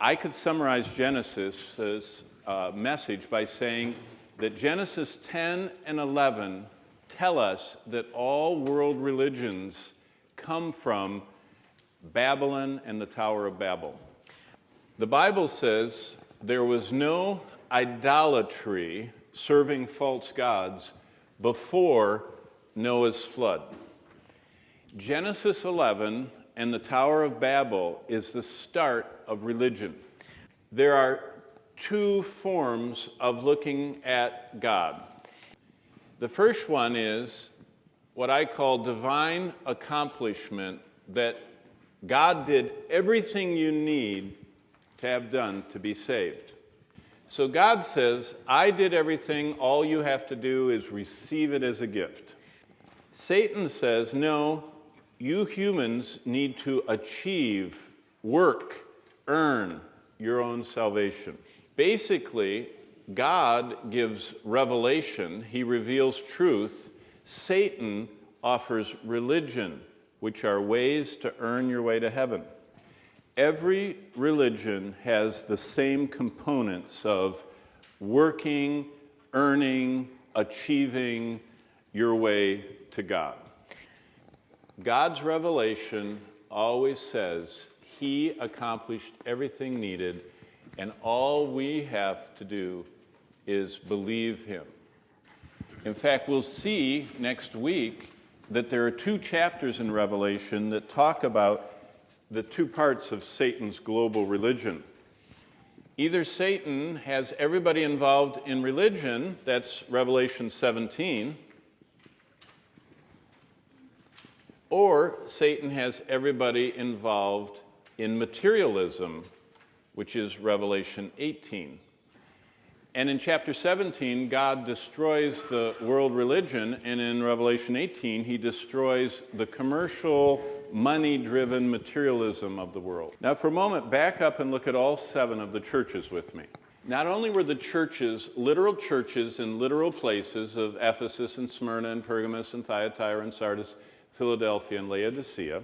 I could summarize Genesis' message by saying that Genesis 10 and 11 tell us that all world religions come from Babylon and the Tower of Babel. The Bible says there was no idolatry serving false gods before Noah's flood. Genesis 11 and the Tower of Babel is the start of religion. There are two forms of looking at God. The first one is what I call divine accomplishment, that God did everything you need to have done to be saved. So God says, I did everything, all you have to do is receive it as a gift. Satan says, no, you humans need to achieve, work, earn your own salvation. Basically, God gives revelation, he reveals truth. Satan offers religion, which are ways to earn your way to heaven. Every religion has the same components of working, earning, achieving your way to God. God's revelation always says he accomplished everything needed, and all we have to do is believe him. In fact, we'll see next week that there are two chapters in Revelation that talk about the two parts of Satan's global religion. Either Satan has everybody involved in religion, that's Revelation 17, or Satan has everybody involved in materialism, which is Revelation 18. And in chapter 17, God destroys the world religion, and in Revelation 18, he destroys the commercial, money-driven materialism of the world. Now, for a moment, back up and look at all 7 of the churches with me. Not only were the churches literal churches in literal places of Ephesus and Smyrna and Pergamos and Thyatira and Sardis, Philadelphia and Laodicea,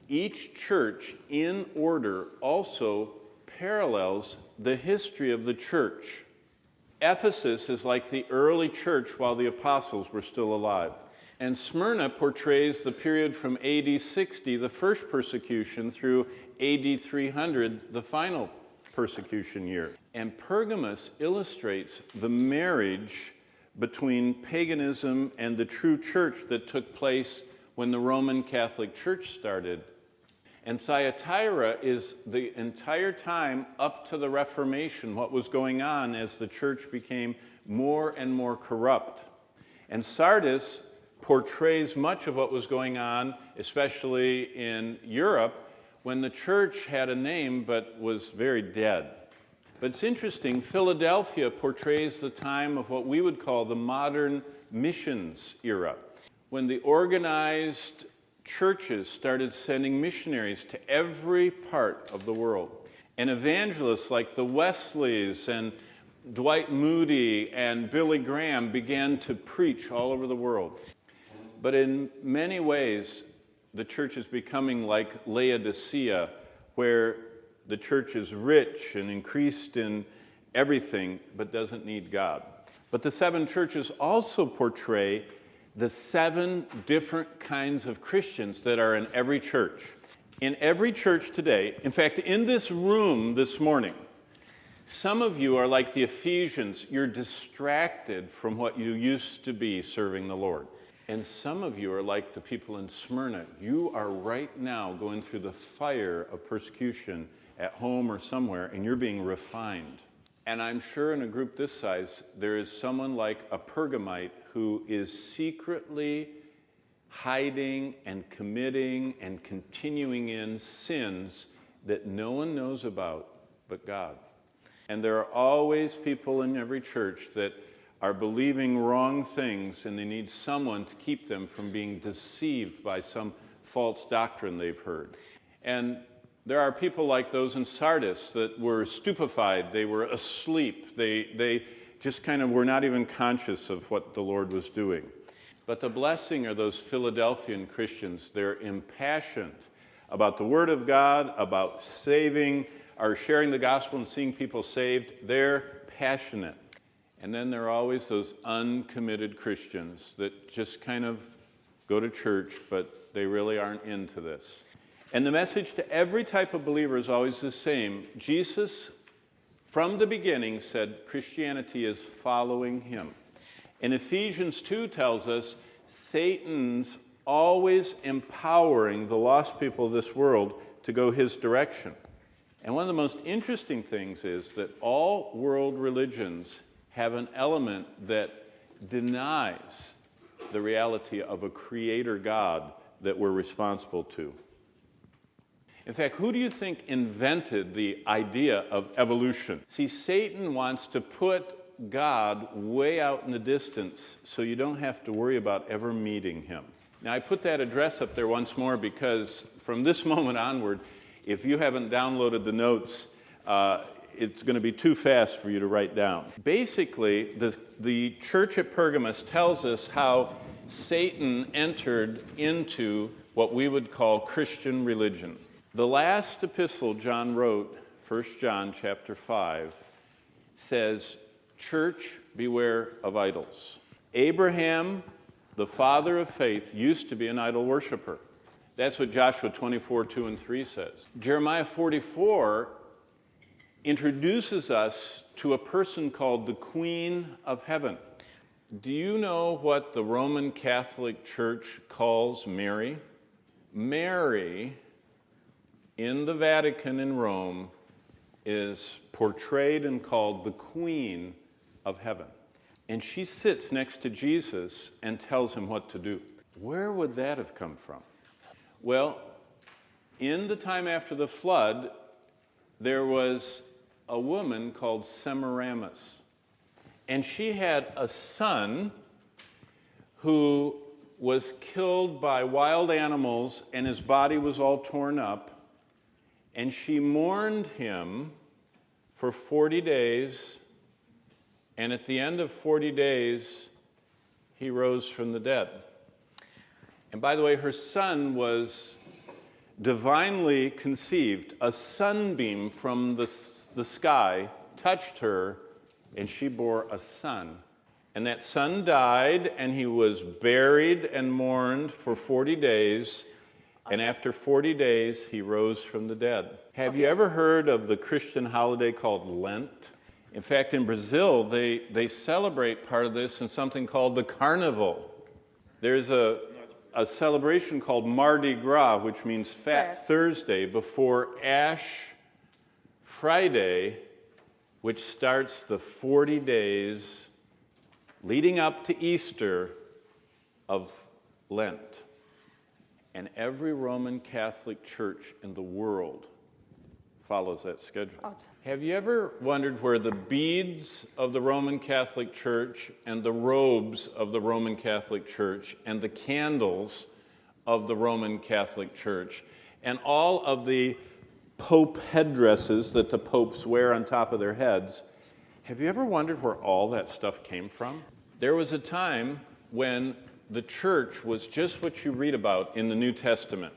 each church in order also parallels the history of the church. Ephesus is like the early church while the apostles were still alive. And Smyrna portrays the period from AD 60, the first persecution, through AD 300, the final persecution year. And Pergamos illustrates the marriage between paganism and the true church that took place when the Roman Catholic Church started. And Thyatira is the entire time up to the Reformation, what was going on as the church became more and more corrupt. And Sardis portrays much of what was going on, especially in Europe, when the church had a name but was very dead. But it's interesting, Philadelphia portrays the time of what we would call the modern missions era, when the organized churches started sending missionaries to every part of the world. And evangelists like the Wesleys and Dwight Moody and Billy Graham began to preach all over the world. But in many ways, the church is becoming like Laodicea, where the church is rich and increased in everything, but doesn't need God. But the 7 churches also portray the 7 different kinds of Christians that are in every church. In every church today, in fact, in this room this morning, some of you are like the Ephesians. You're distracted from what you used to be serving the Lord. And some of you are like the people in Smyrna. You are right now going through the fire of persecution at home or somewhere, and you're being refined. And I'm sure in a group this size, there is someone like a Pergamite who is secretly hiding and committing and continuing in sins that no one knows about but God. And there are always people in every church that are believing wrong things, and they need someone to keep them from being deceived by some false doctrine they've heard. And there are people like those in Sardis that were stupefied, they were asleep, they just kind of were not even conscious of what the Lord was doing. But the blessing are those Philadelphian Christians. They're impassioned about the Word of God, about saving are sharing the gospel and seeing people saved, they're passionate. And then there are always those uncommitted Christians that just kind of go to church, but they really aren't into this. And the message to every type of believer is always the same. Jesus, from the beginning, said Christianity is following him. And Ephesians 2 tells us Satan's always empowering the lost people of this world to go his direction. And one of the most interesting things is that all world religions have an element that denies the reality of a creator God that we're responsible to. In fact, who do you think invented the idea of evolution? See, Satan wants to put God way out in the distance so you don't have to worry about ever meeting him. Now, I put that address up there once more because from this moment onward, if you haven't downloaded the notes, it's going to be too fast for you to write down. Basically, the church at Pergamos tells us how Satan entered into what we would call Christian religion. The last epistle John wrote, 1 John chapter 5, says, "Church, beware of idols." Abraham, the father of faith, used to be an idol worshiper. That's what Joshua 24, 2 and 3 says. Jeremiah 44 introduces us to a person called the Queen of Heaven. Do you know what the Roman Catholic Church calls Mary? Mary, in the Vatican in Rome, is portrayed and called the Queen of Heaven. And she sits next to Jesus and tells him what to do. Where would that have come from? Well, in the time after the flood, there was a woman called Semiramis. And she had a son who was killed by wild animals, and his body was all torn up. And she mourned him for 40 days. And at the end of 40 days, he rose from the dead. And by the way, her son was divinely conceived. A sunbeam from the sky touched her, and she bore a son. And that son died, and he was buried and mourned for 40 days. And after 40 days, he rose from the dead. Have you ever heard of the Christian holiday called Lent? In fact, in Brazil, they celebrate part of this in something called the Carnival. There's a celebration called Mardi Gras, which means Fat Thursday, before Ash Friday, which starts the 40 days leading up to Easter of Lent. And every Roman Catholic church in the world follows that schedule. Have you ever wondered where the beads of the Roman Catholic Church and the robes of the Roman Catholic Church and the candles of the Roman Catholic Church and all of the pope headdresses that the popes wear on top of their heads, have you ever wondered where all that stuff came from? There was a time when the church was just what you read about in the New Testament.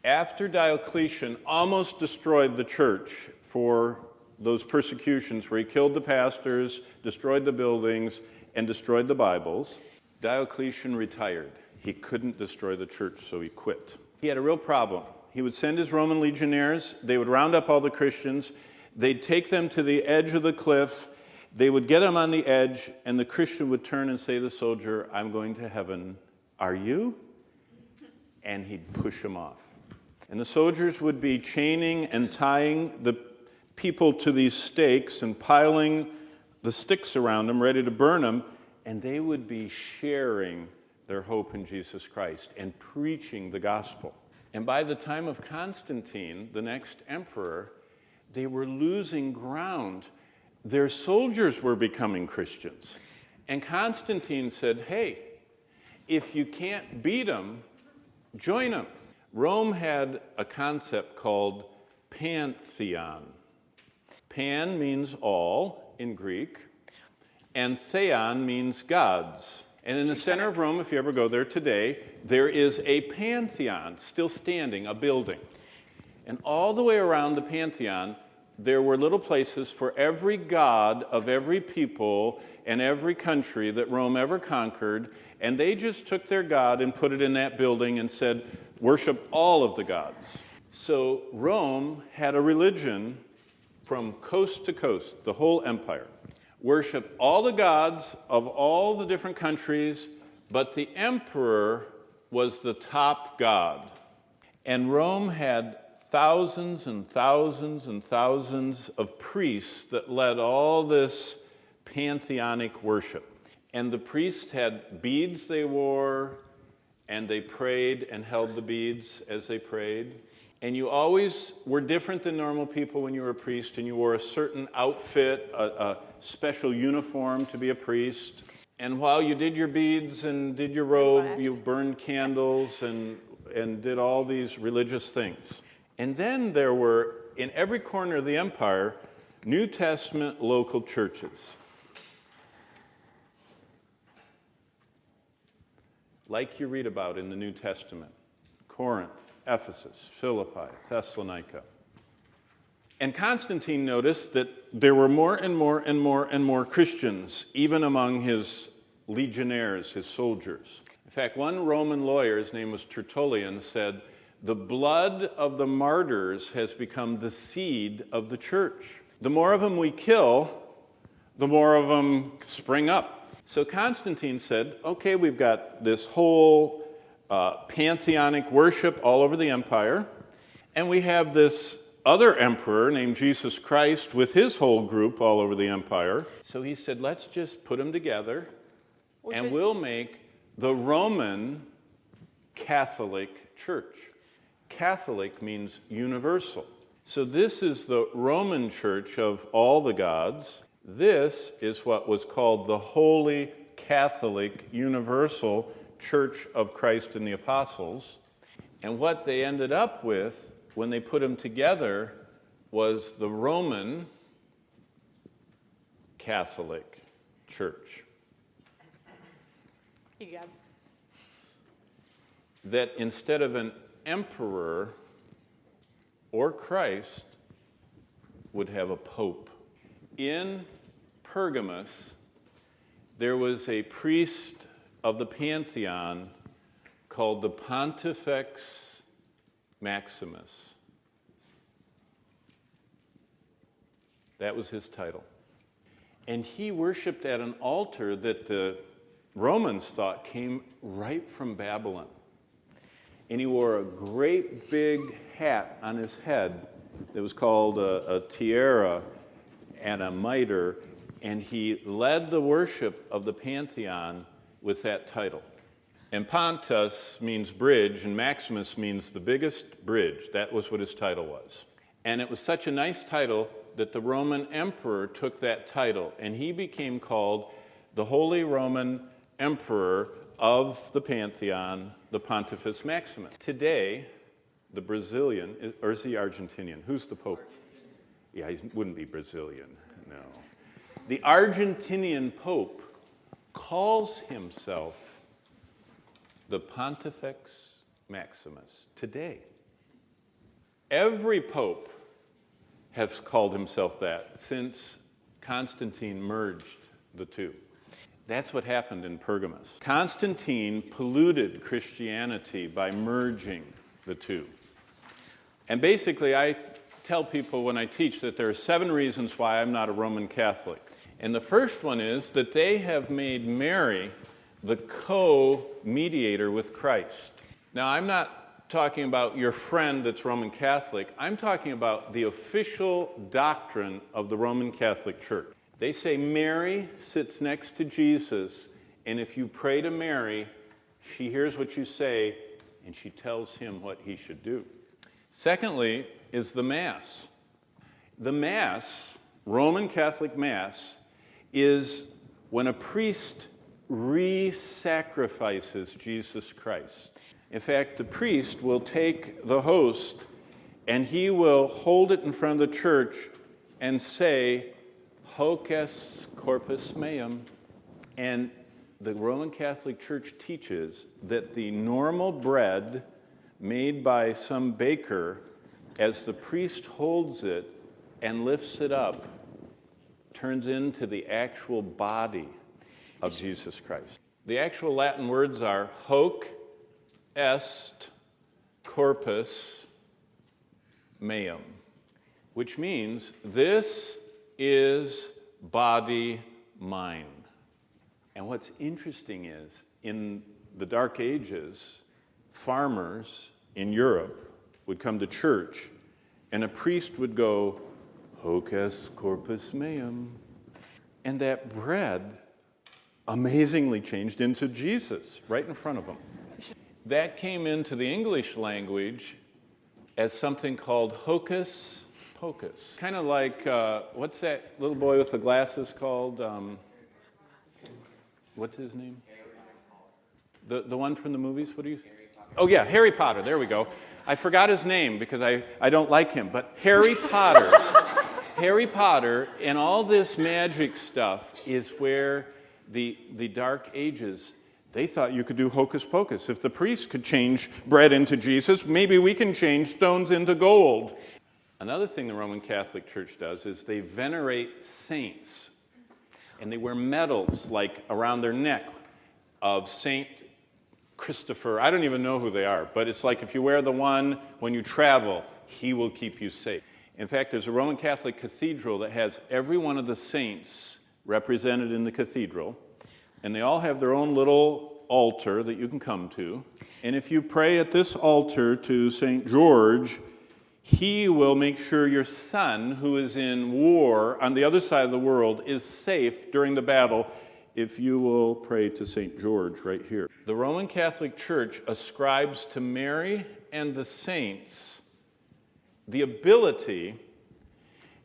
After Diocletian almost destroyed the church for those persecutions where he killed the pastors, destroyed the buildings, and destroyed the Bibles, Diocletian retired. He couldn't destroy the church, so he quit. He had a real problem. He would send his Roman legionnaires, they would round up all the Christians, they'd take them to the edge of the cliff, they would get them on the edge, and the Christian would turn and say to the soldier, "I'm going to heaven. Are you?" And he'd push him off. And the soldiers would be chaining and tying the people to these stakes and piling the sticks around them, ready to burn them, and they would be sharing their hope in Jesus Christ and preaching the gospel. And by the time of Constantine, the next emperor, they were losing ground. Their soldiers were becoming Christians. And Constantine said, "Hey, if you can't beat them, join them." Rome had a concept called pantheon. Pan means all in Greek, and theon means gods. And in the center of Rome, if you ever go there today, there is a pantheon still standing, a building. And all the way around the pantheon, there were little places for every god of every people and every country that Rome ever conquered, and they just took their god and put it in that building and said, worship all of the gods. So Rome had a religion from coast to coast, the whole empire. Worship all the gods of all the different countries, but the emperor was the top god. And Rome had thousands and thousands and thousands of priests that led all this pantheonic worship. And the priests had beads they wore, and they prayed and held the beads as they prayed. And you always were different than normal people when you were a priest, and you wore a certain outfit, a special uniform to be a priest. And while you did your beads and did your robe, you burned candles and did all these religious things. And then there were, in every corner of the empire, New Testament local churches. Like you read about in the New Testament: Corinth, Ephesus, Philippi, Thessalonica. And Constantine noticed that there were more and more and more and more Christians, even among his legionnaires, his soldiers. In fact, one Roman lawyer, his name was Tertullian, said, the blood of the martyrs has become the seed of the church. The more of them we kill, the more of them spring up. So Constantine said, okay, we've got this whole pantheonic worship all over the empire, and we have this other emperor named Jesus Christ with his whole group all over the empire. So he said, let's just put them together, and we'll make the Roman Catholic Church. Catholic means universal. So this is the Roman Church of all the gods. This is what was called the Holy Catholic Universal Church of Christ and the Apostles. And what they ended up with when they put them together was the Roman Catholic Church. You got it. That instead of an emperor or Christ would have a pope. In Pergamos, there was a priest of the Pantheon called the Pontifex Maximus. That was his title. And he worshipped at an altar that the Romans thought came right from Babylon. And he wore a great big hat on his head that was called a tiara and a mitre, and he led the worship of the Pantheon with that title. And Pontus means bridge, and Maximus means the biggest bridge. That was what his title was. And it was such a nice title that the Roman emperor took that title, and he became called the Holy Roman Emperor of the Pantheon, the Pontifex Maximus. Today, the Brazilian, or is he Argentinian? Who's the Pope? Yeah, he wouldn't be Brazilian, no. The Argentinian Pope calls himself the Pontifex Maximus today. Every pope has called himself that since Constantine merged the two. That's what happened in Pergamos. Constantine polluted Christianity by merging the two. And basically, I tell people when I teach that there are 7 reasons why I'm not a Roman Catholic. And the first one is that they have made Mary the co-mediator with Christ. Now, I'm not talking about your friend that's Roman Catholic. I'm talking about the official doctrine of the Roman Catholic Church. They say Mary sits next to Jesus, and if you pray to Mary, she hears what you say, and she tells him what he should do. Secondly is the Mass. The Mass, Roman Catholic Mass, is when a priest re-sacrifices Jesus Christ. In fact, the priest will take the host and he will hold it in front of the church and say, Hoc est corpus meum. And the Roman Catholic Church teaches that the normal bread made by some baker, as the priest holds it, and lifts it up, turns into the actual body of Jesus Christ. The actual Latin words are hoc est corpus meum, which means this is body mine. And what's interesting is, in the Dark Ages, farmers in Europe would come to church, and a priest would go, hoc est corpus meum. And that bread amazingly changed into Jesus right in front of them. That came into the English language as something called hocus pocus. Kind of like, what's that little boy with the glasses called? What's his name? The one from the movies, what do you say? Oh yeah, Harry Potter, there we go. I forgot his name because I don't like him, but Harry Potter. Harry Potter and all this magic stuff is where the Dark Ages, they thought you could do hocus pocus. If the priest could change bread into Jesus, maybe we can change stones into gold. Another thing the Roman Catholic Church does is they venerate saints. And they wear medals like around their neck of Saint Christopher. I don't even know who they are, but it's like if you wear the one when you travel, he will keep you safe. In fact, there's a Roman Catholic cathedral that has every one of the saints represented in the cathedral, and they all have their own little altar that you can come to. And if you pray at this altar to St. George, he will make sure your son, who is in war on the other side of the world, is safe during the battle if you will pray to St. George right here. The Roman Catholic Church ascribes to Mary and the saints the ability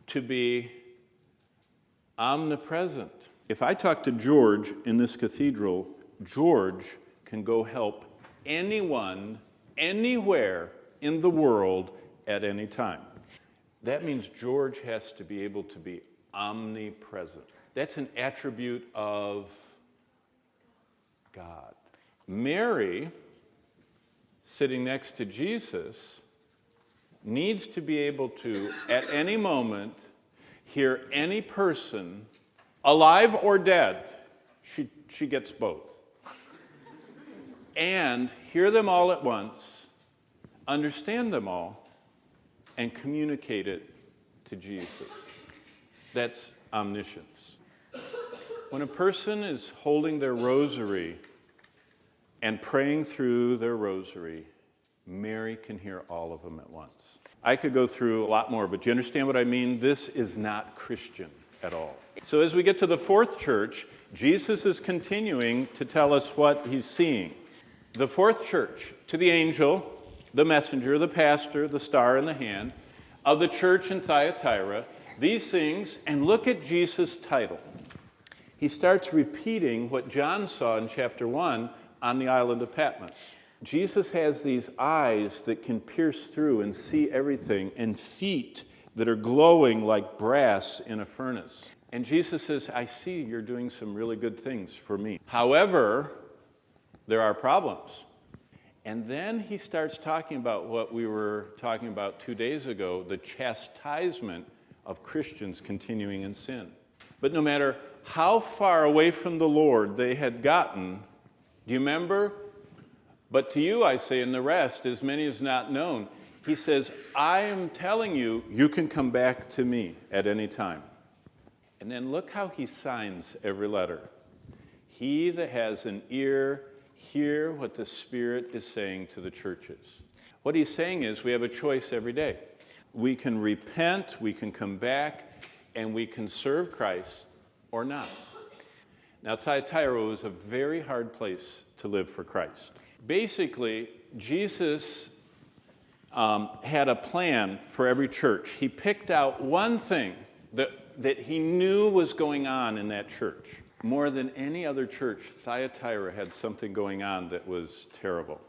to be omnipresent. If I talk to George in this cathedral, George can go help anyone, anywhere in the world at any time. That means George has to be able to be omnipresent. That's an attribute of God. Mary, sitting next to Jesus, needs to be able to, at any moment, hear any person, alive or dead. She gets both. And hear them all at once, understand them all, and communicate it to Jesus. That's omniscience. When a person is holding their rosary and praying through their rosary, Mary can hear all of them at once. I could go through a lot more, but do you understand what I mean? This is not Christian at all. So as we get to the fourth church, Jesus is continuing to tell us what he's seeing. The fourth church, to the angel, the messenger, the pastor, the star in the hand, of the church in Thyatira, these things, and look at Jesus' title. He starts repeating what John saw in chapter 1 on the island of Patmos. Jesus has these eyes that can pierce through and see everything, and feet that are glowing like brass in a furnace. And Jesus says, I see you're doing some really good things for me. However, there are problems. And then he starts talking about what we were talking about 2 days ago, the chastisement of Christians continuing in sin. But no matter how far away from the Lord they had gotten, do you remember? But to you I say, and the rest, as many as not known, he says, I am telling you, you can come back to me at any time. And then look how he signs every letter. He that has an ear, hear what the Spirit is saying to the churches. What he's saying is we have a choice every day. We can repent, we can come back, and we can serve Christ or not. Now, Thyatira was a very hard place to live for Christ. Basically, Jesus had a plan for every church. He picked out one thing that he knew was going on in that church. More than any other church, Thyatira had something going on that was terrible.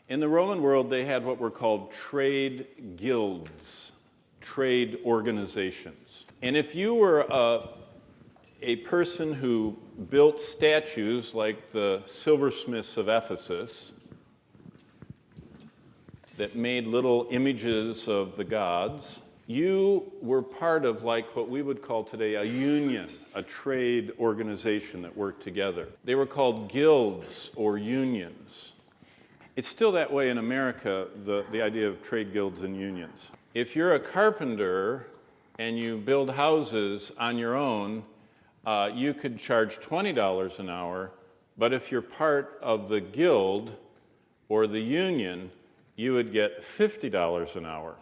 In the Roman world, they had what were called trade guilds, trade organizations. And if you were a person who built statues like the silversmiths of Ephesus that made little images of the gods, You were part of like what we would call today a union, a trade organization that worked together. They were called guilds or unions. It's still that way in America, the idea of trade guilds and unions. If you're a carpenter and you build houses on your own, you could charge $20 an hour, but if you're part of the guild or the union, you would get $50 an hour.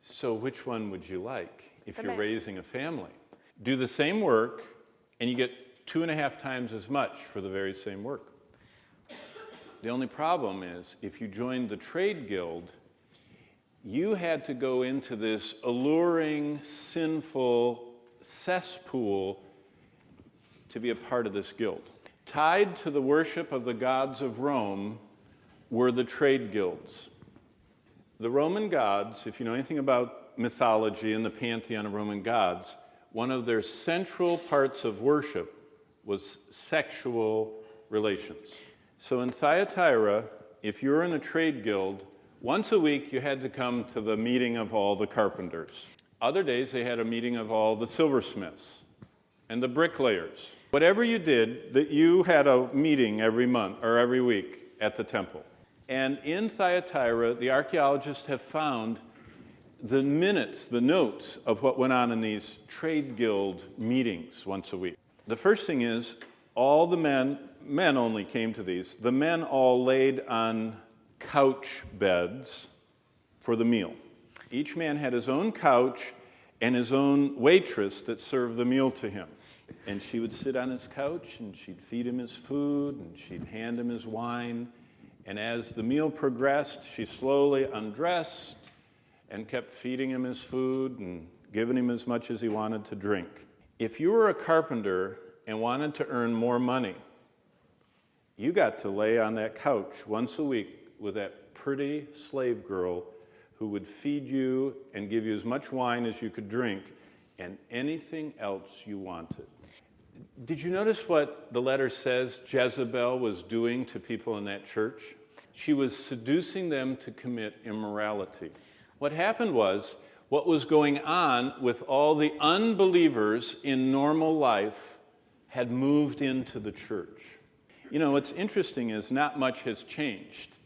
So which one would you like if you're raising a family? Do the same work, and you get 2.5 times as much for the very same work. The only problem is, if you joined the trade guild, you had to go into this alluring, sinful cesspool to be a part of this guild. Tied to the worship of the gods of Rome were the trade guilds. The Roman gods, if you know anything about mythology and the pantheon of Roman gods, one of their central parts of worship was sexual relations. So in Thyatira, if you were in a trade guild, once a week you had to come to the meeting of all the carpenters. Other days they had a meeting of all the silversmiths and the bricklayers. Whatever you did, that you had a meeting every month or every week at the temple. And in Thyatira, the archaeologists have found the minutes, the notes of what went on in these trade guild meetings once a week. The first thing is, all the men only came to these, the men all laid on couch beds for the meal. Each man had his own couch and his own waitress that served the meal to him. And she would sit on his couch, and she'd feed him his food, and she'd hand him his wine. And as the meal progressed, she slowly undressed and kept feeding him his food and giving him as much as he wanted to drink. If you were a carpenter and wanted to earn more money, you got to lay on that couch once a week with that pretty slave girl who would feed you and give you as much wine as you could drink and anything else you wanted. Did you notice what the letter says Jezebel was doing to people in that church? She was seducing them to commit immorality. What happened was, what was going on with all the unbelievers in normal life had moved into the church. You know, what's interesting is not much has changed.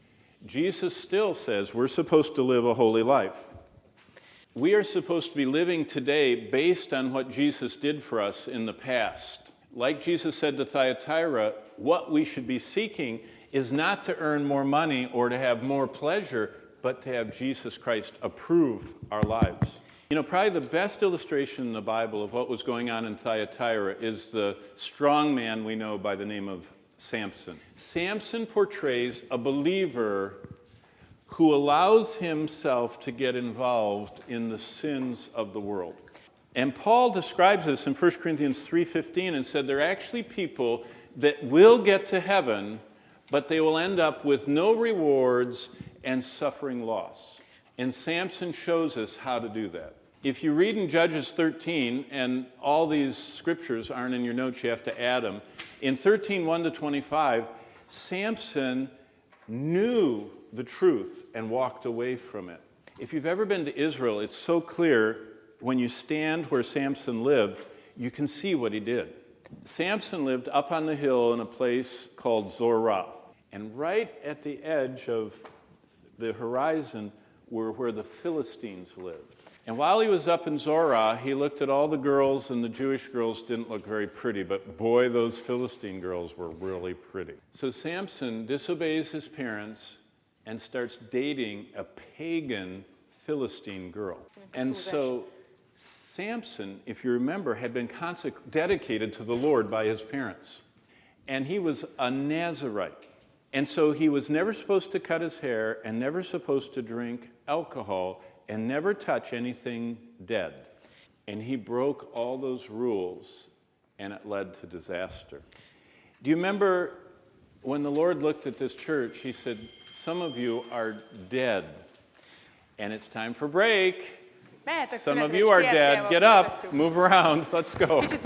Jesus still says we're supposed to live a holy life. We are supposed to be living today based on what Jesus did for us in the past. Like Jesus said to Thyatira, what we should be seeking is not to earn more money or to have more pleasure, but to have Jesus Christ approve our lives. You know, probably the best illustration in the Bible of what was going on in Thyatira is the strong man we know by the name of Samson. Samson portrays a believer who allows himself to get involved in the sins of the world. And Paul describes this in 1 Corinthians 3:15 and said there are actually people that will get to heaven, but they will end up with no rewards and suffering loss. And Samson shows us how to do that. If you read in Judges 13, and all these scriptures aren't in your notes, you have to add them. In 13:1-25, Samson knew the truth and walked away from it. If you've ever been to Israel, it's so clear when you stand where Samson lived, you can see what he did. Samson lived up on the hill in a place called Zorah. And right at the edge of the horizon were where the Philistines lived. And while he was up in Zorah, he looked at all the girls, and the Jewish girls didn't look very pretty, but boy, those Philistine girls were really pretty. So Samson disobeys his parents and starts dating a pagan Philistine girl. And so Samson, if you remember, had been dedicated to the Lord by his parents. And he was a Nazirite. And so he was never supposed to cut his hair and never supposed to drink alcohol and never touch anything dead. And he broke all those rules, and it led to disaster. Do you remember when the Lord looked at this church, he said, some of you are dead, and it's time for break. Some of you are dead. Get up, move around, let's go.